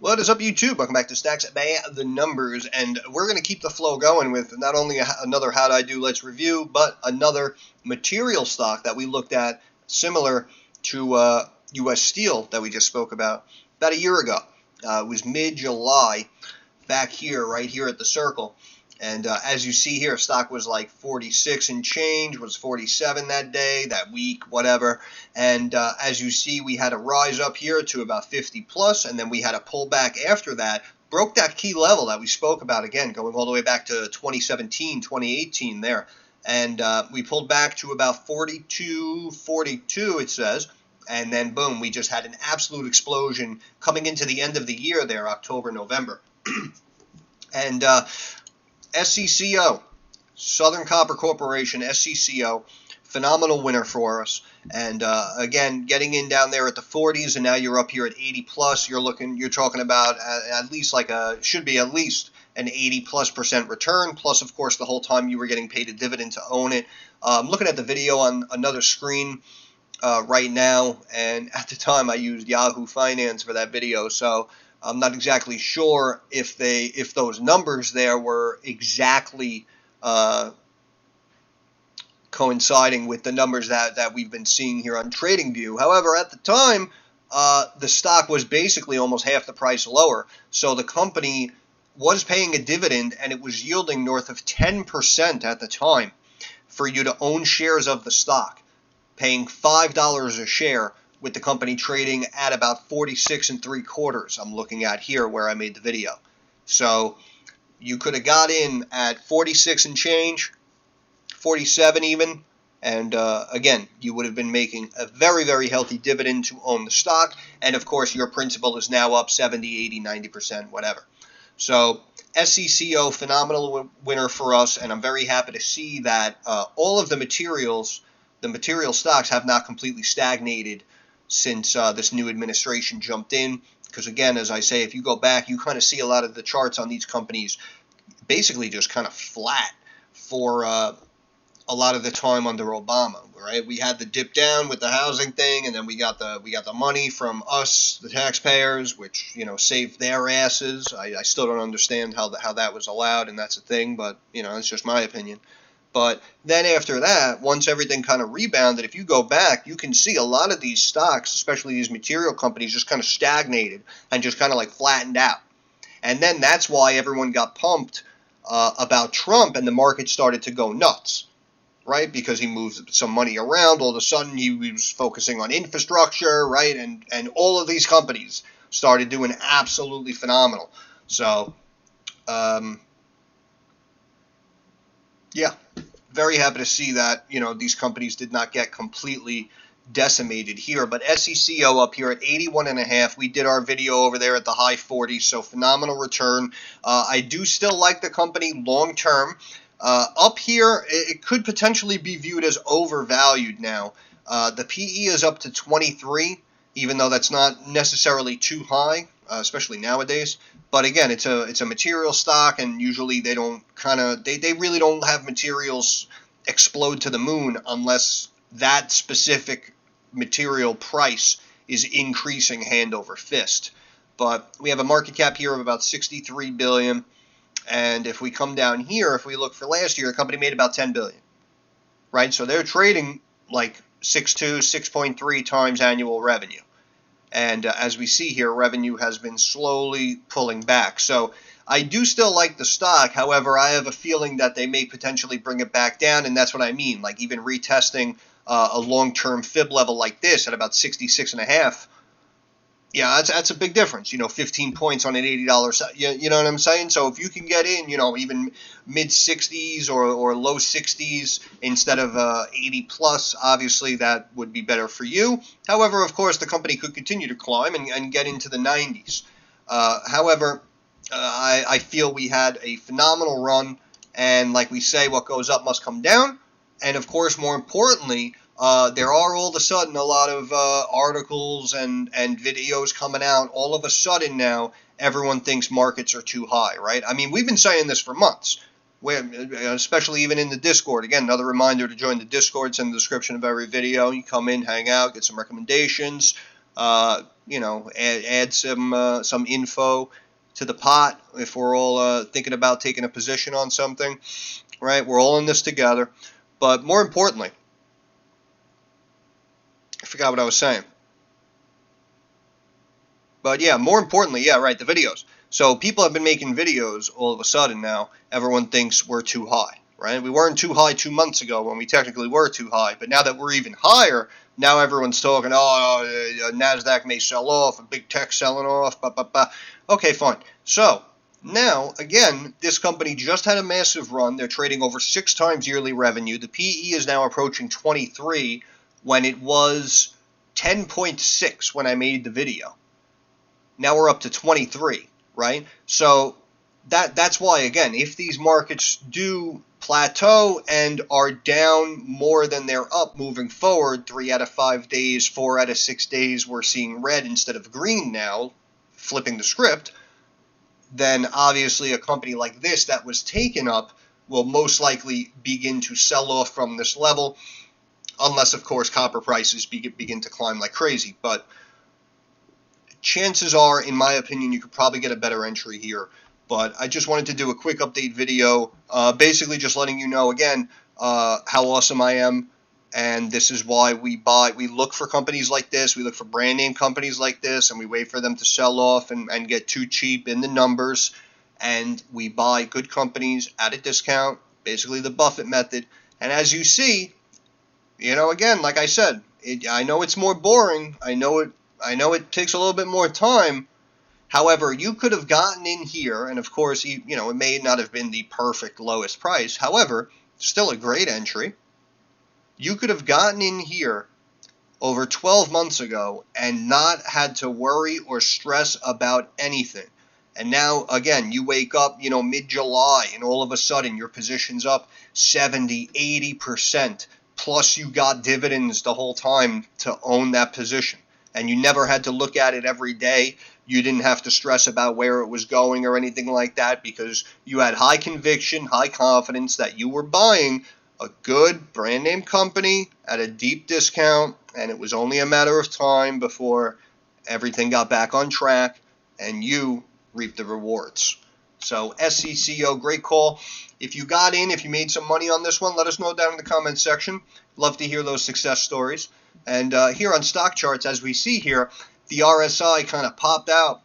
What is up, YouTube? Welcome back to Stacks by the Numbers, and we're going to keep the flow going with not only another How'd I Do Let's Review, but another material stock that we looked at similar to U.S. Steel that we just spoke about a year ago. It was mid-July, back here, right here at the circle. And as you see here, stock was like 46 and change, was 47 that day, that week, whatever. And as you see, we had a rise up here to about 50 plus, and then we had a pullback after that. Broke that key level that we spoke about, again, going all the way back to 2017, 2018 there. And we pulled back to about 42, it says. And then, boom, we just had an absolute explosion coming into the end of the year there, October, November. And SCCO, Southern Copper Corporation, SCCO, phenomenal winner for us. And again, getting in down there at the 40s, and now you're up here at 80 plus. You're talking about at least should be at least an 80+% return. Plus, of course, the whole time you were getting paid a dividend to own it. I'm looking at the video on another screen right now, and at the time I used Yahoo Finance for that video, so I'm not exactly sure if those numbers there were exactly coinciding with the numbers that we've been seeing here on TradingView. However, at the time, the stock was basically almost half the price lower, so the company was paying a dividend, and it was yielding north of 10% at the time for you to own shares of the stock, paying $5 a share, with the company trading at about 46 3/4. I'm looking at here where I made the video. So you could have got in at 46 and change, 47 even, and again, you would have been making a very, very healthy dividend to own the stock, and of course your principal is now up 70, 80, 90%, whatever. So SCCO, phenomenal winner for us, and I'm very happy to see that all of the material stocks have not completely stagnated since this new administration jumped in. Because again, as I say, if you go back, you kind of see a lot of the charts on these companies basically just kind of flat for a lot of the time under Obama, right? We had the dip down with the housing thing, and then we got the money from us, the taxpayers, which, you know, saved their asses. I still don't understand how that was allowed, and that's a thing, but, you know, it's just my opinion. But then after that, once everything kind of rebounded, if you go back, you can see a lot of these stocks, especially these material companies, just kind of stagnated and just kind of like flattened out. And then that's why everyone got pumped about Trump, and the market started to go nuts, right? Because he moved some money around. All of a sudden, he was focusing on infrastructure, right? And all of these companies started doing absolutely phenomenal. So, yeah, very happy to see that, you know, these companies did not get completely decimated here. But SCCO up here at 81.5. We did our video over there at the high 40s, so phenomenal return. I do still like the company long term. Up here, it could potentially be viewed as overvalued now. The PE is up to 23, even though that's not necessarily too high, especially nowadays. But again, it's a material stock, and usually they don't they really don't have materials explode to the moon unless that specific material price is increasing hand over fist. But we have a market cap here of about 63 billion, and if we come down here, if we look for last year, the company made about 10 billion, right? So they're trading like 6.2, 6.3 times annual revenue. And as we see here, revenue has been slowly pulling back. So I do still like the stock. However, I have a feeling that they may potentially bring it back down, and that's what I mean. Like even retesting a long-term fib level like this at about 66.5. Yeah, that's a big difference. You know, 15 points on an $80. You know what I'm saying? So if you can get in, you know, even mid-60s or low 60s instead of 80 plus, obviously that would be better for you. However, of course, the company could continue to climb and get into the 90s. However, I feel we had a phenomenal run, and like we say, what goes up must come down. And of course, more importantly, there are all of a sudden a lot of articles and videos coming out. All of a sudden now, everyone thinks markets are too high, right? I mean, we've been saying this for months, especially even in the Discord. Again, another reminder to join the Discord. It's in the description of every video. You come in, hang out, get some recommendations. add some info to the pot if we're all thinking about taking a position on something, right? We're all in this together. But more importantly, I forgot what I was saying. But yeah, more importantly, yeah, right, the videos. So people have been making videos all of a sudden now. Everyone thinks we're too high, right? We weren't too high 2 months ago when we technically were too high. But now that we're even higher, now everyone's talking, NASDAQ may sell off, big tech selling off, blah, blah, blah. Okay, fine. So now, again, this company just had a massive run. They're trading over 6 times yearly revenue. The PE is now approaching 23 when it was 10.6 when I made the video. Now we're up to 23, right? So that's why, again, if these markets do plateau and are down more than they're up moving forward, 3 out of 5 days, 4 out of 6 days, we're seeing red instead of green now, flipping the script, then obviously a company like this that was taken up will most likely begin to sell off from this level, unless, of course, copper prices begin to climb like crazy. But chances are, in my opinion, you could probably get a better entry here. But I just wanted to do a quick update video, basically just letting you know, again, how awesome I am. And this is why we look for companies like this. We look for brand name companies like this, and we wait for them to sell off and get too cheap in the numbers. And we buy good companies at a discount, basically the Buffett method. And as you see, again, like I said, I know it's more boring. I know it takes a little bit more time. However, you could have gotten in here, and of course, it may not have been the perfect lowest price. However, still a great entry. You could have gotten in here over 12 months ago and not had to worry or stress about anything. And now, again, you wake up, mid-July, and all of a sudden your position's up 70, 80%. Plus you got dividends the whole time to own that position. And you never had to look at it every day. You didn't have to stress about where it was going or anything like that because you had high conviction, high confidence that you were buying a good brand name company at a deep discount, and it was only a matter of time before everything got back on track and you reaped the rewards. So SCCO, great call. If you got in, if you made some money on this one, let us know down in the comments section. Love to hear those success stories. And here on stock charts, as we see here, the RSI kind of topped out,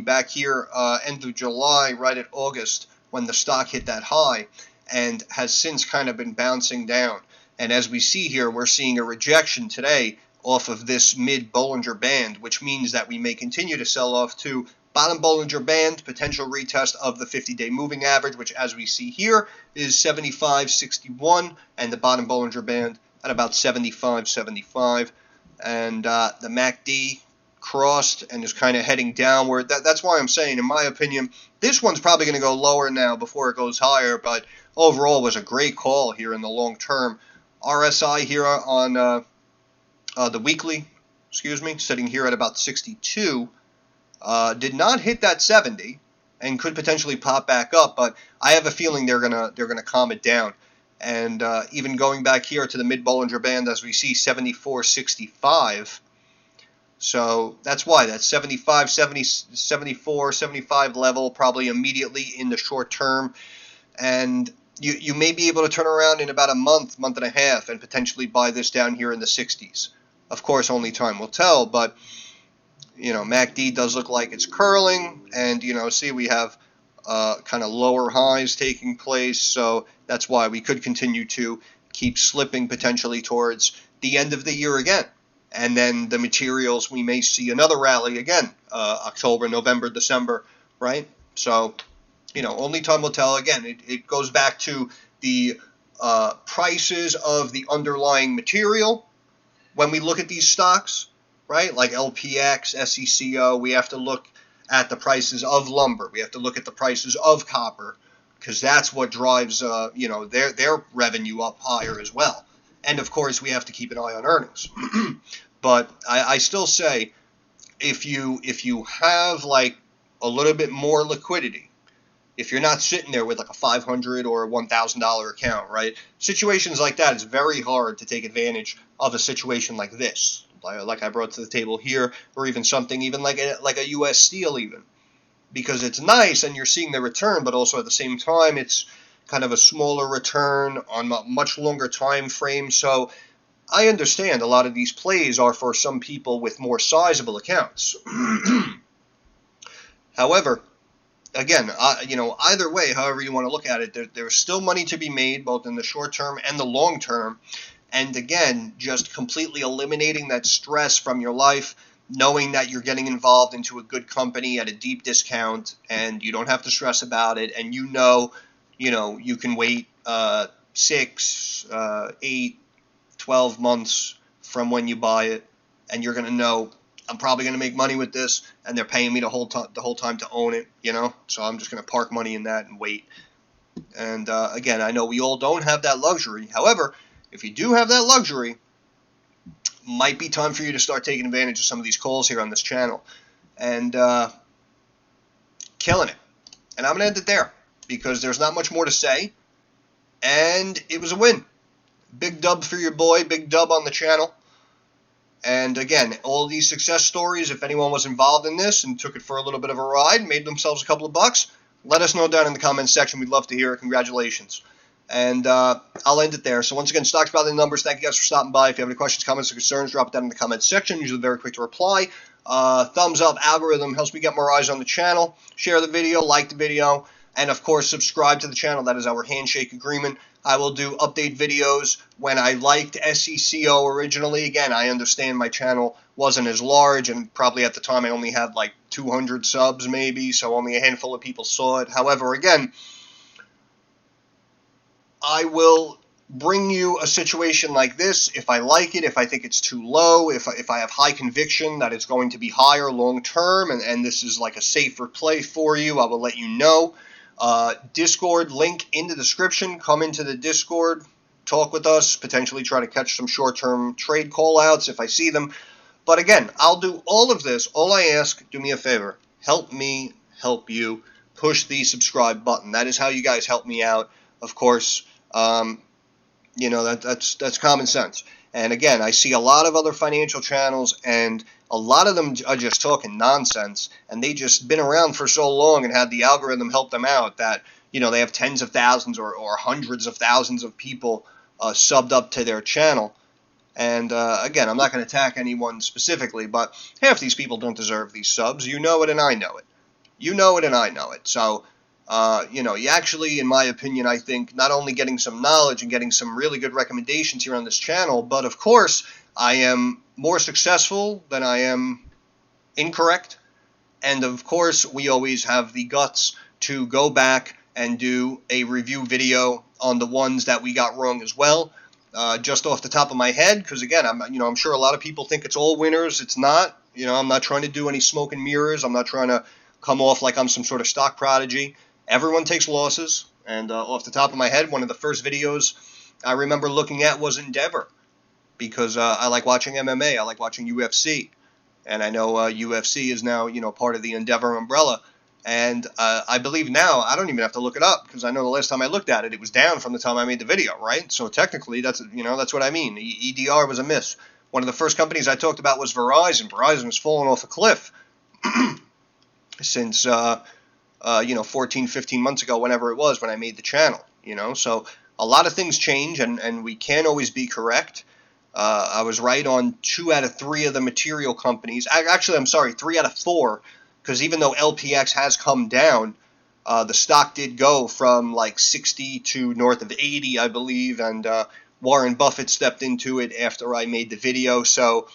back here end of July, right at August, when the stock hit that high, and has since kind of been bouncing down. And as we see here, we're seeing a rejection today off of this mid-Bollinger Band, which means that we may continue to sell off to bottom Bollinger Band, potential retest of the 50-day moving average, which as we see here is 75.61, and the bottom Bollinger Band at about 75.75. And the MACD crossed and is kind of heading downward. That's why I'm saying, in my opinion, this one's probably going to go lower now before it goes higher, but overall was a great call here in the long term. RSI here on the weekly, sitting here at about 62. Did not hit that 70 and could potentially pop back up, but I have a feeling they're gonna calm it down. And even going back here to the mid-Bollinger Band, as we see 74.65. So that's why that 75, 70, 74, 75 level probably immediately in the short term. And you may be able to turn around in about a month and a half and potentially buy this down here in the 60s. Of course, only time will tell, but MACD does look like it's curling, and see, we have kind of lower highs taking place, so that's why we could continue to keep slipping potentially towards the end of the year again. And then the materials, we may see another rally again, October, November, December, right? So, only time will tell. Again, it goes back to the prices of the underlying material. When we look at these stocks, right, like LPX, SCCO, we have to look at the prices of lumber. We have to look at the prices of copper, because that's what drives their revenue up higher as well. And of course, we have to keep an eye on earnings. But I still say, if you have like a little bit more liquidity, if you're not sitting there with like a $500 or a $1,000 account, right? Situations like that, it's very hard to take advantage of a situation like this, like I brought to the table here, or even something even like a U.S. Steel even, because it's nice and you're seeing the return, but also at the same time it's kind of a smaller return on a much longer time frame. So I understand a lot of these plays are for some people with more sizable accounts. However, again, either way, however you want to look at it, there's still money to be made, both in the short term and the long term. And again, just completely eliminating that stress from your life, knowing that you're getting involved into a good company at a deep discount, and you don't have to stress about it, and you can wait 6, 8, 12 months from when you buy it, and you're going to know, I'm probably going to make money with this, and they're paying me the whole time to own it, so I'm just going to park money in that and wait. And again, I know we all don't have that luxury. However, if you do have that luxury, might be time for you to start taking advantage of some of these calls here on this channel, and killing it. And I'm going to end it there, because there's not much more to say, and it was a win. Big dub for your boy, big dub on the channel. And again, all these success stories, if anyone was involved in this and took it for a little bit of a ride, made themselves a couple of bucks, let us know down in the comments section. We'd love to hear it. Congratulations. And I'll end it there. So once again, stocks, by the numbers. Thank you guys for stopping by. If you have any questions, comments, or concerns, drop it down in the comments section. Usually very quick to reply. Thumbs up, algorithm helps me get more eyes on the channel. Share the video, like the video, and of course, subscribe to the channel. That is our handshake agreement. I will do update videos when I liked SCCO originally. Again, I understand my channel wasn't as large, and probably at the time I only had like 200 subs maybe, so only a handful of people saw it. However, again, I will bring you a situation like this if I like it, if I think it's too low, if I have high conviction that it's going to be higher long term, and this is like a safer play for you, I will let you know. Discord link in the description. Come into the Discord, talk with us, potentially try to catch some short-term trade call-outs if I see them. But again, I'll do all of this. All I ask, do me a favor. Help me help you. Push the subscribe button. That is how you guys help me out. Of course, that's common sense. And again, I see a lot of other financial channels, and a lot of them are just talking nonsense, and they just been around for so long and had the algorithm help them out that, they have tens of thousands or hundreds of thousands of people subbed up to their channel. And again, I'm not going to attack anyone specifically, but half these people don't deserve these subs. You know it, and I know it. You know it, and I know it. So, you actually, in my opinion, I think not only getting some knowledge and getting some really good recommendations here on this channel, but of course, I am more successful than I am incorrect. And of course, we always have the guts to go back and do a review video on the ones that we got wrong as well. Just off the top of my head, because again, I'm sure a lot of people think it's all winners. It's not. I'm not trying to do any smoke and mirrors. I'm not trying to come off like I'm some sort of stock prodigy. Everyone takes losses, and off the top of my head, one of the first videos I remember looking at was Endeavor, because I like watching MMA, I like watching UFC, and I know UFC is now, part of the Endeavor umbrella, and I believe now, I don't even have to look it up, because I know the last time I looked at it, it was down from the time I made the video, right? So technically, that's what I mean. EDR was a miss. One of the first companies I talked about was Verizon. Verizon was falling off a cliff since 14, 15 months ago, whenever it was, when I made the channel, so a lot of things change, and we can't always be correct. I was right on 2 out of 3 of the material companies. Actually, I'm sorry, 3 out of 4, because even though LPX has come down, the stock did go from like 60 to north of 80, I believe, and Warren Buffett stepped into it after I made the video. So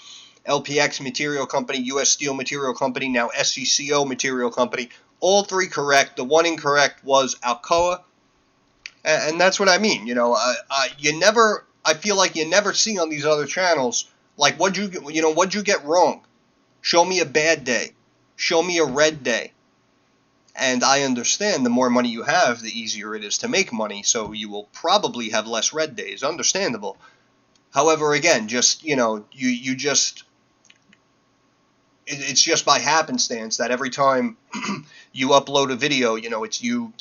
LPX Material Company, U.S. Steel Material Company, now SCCO Material Company, all 3 correct. The one incorrect was Alcoa, and that's what I mean. I feel like you never see on these other channels, like, what'd you get wrong? Show me a bad day. Show me a red day. And I understand the more money you have, the easier it is to make money, so you will probably have less red days. Understandable. However, again, just, it's just by happenstance that every time you upload a video, it's you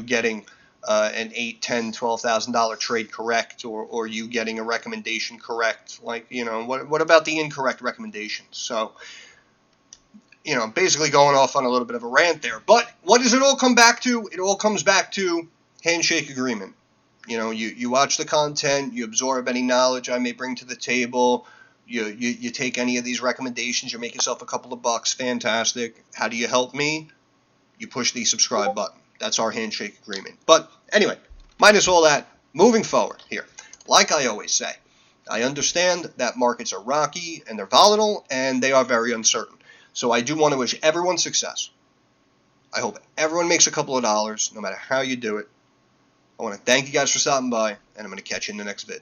getting an $8, $10, $12,000 trade correct, or you getting a recommendation correct. Like, what about the incorrect recommendations? So, basically going off on a little bit of a rant there. But what does it all come back to? It all comes back to handshake agreement. You watch the content, you absorb any knowledge I may bring to the table, you take any of these recommendations, you make yourself a couple of bucks, fantastic. How do you help me? You push the subscribe button. That's our handshake agreement. But anyway, minus all that, moving forward here, like I always say, I understand that markets are rocky and they're volatile and they are very uncertain. So I do want to wish everyone success. I hope everyone makes a couple of dollars, no matter how you do it. I want to thank you guys for stopping by, and I'm going to catch you in the next vid.